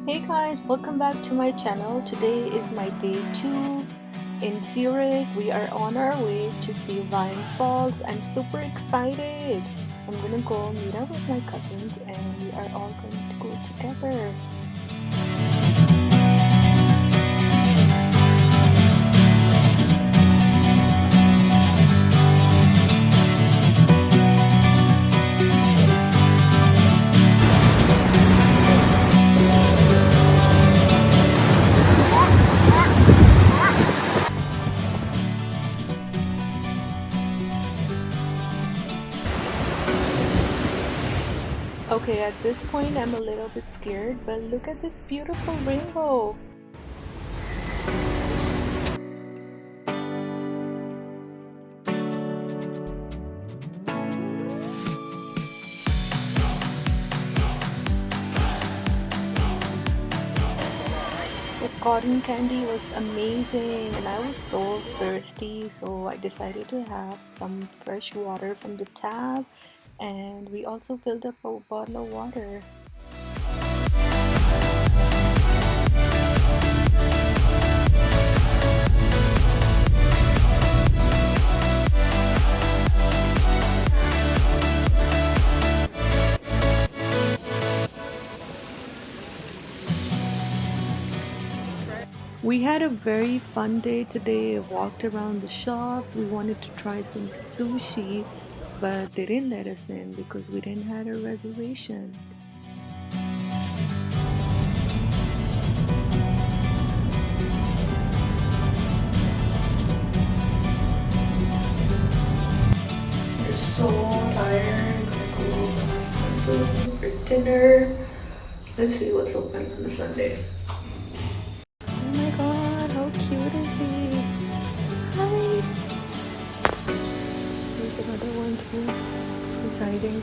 Hey guys, welcome back to my channel. Today is my day 2 in Zurich. We are on our way to see Rhine Falls. I'm super excited. I'm gonna go meet up with my cousins and we are all going to go together. Okay, at this point I'm a little bit scared, but look at this beautiful rainbow. The cotton candy was amazing and I was so thirsty, so I decided to have some fresh water from the tap, and we also filled up a bottle of water. We had a very fun day today. Walked around the shops. We wanted to try some sushi, but they didn't let us in because we didn't have a reservation. We're so tired. Gonna go have some food for dinner. Let's see what's open on a Sunday. Oh my god, how cute is he? Hi! There's another one too. He's hiding.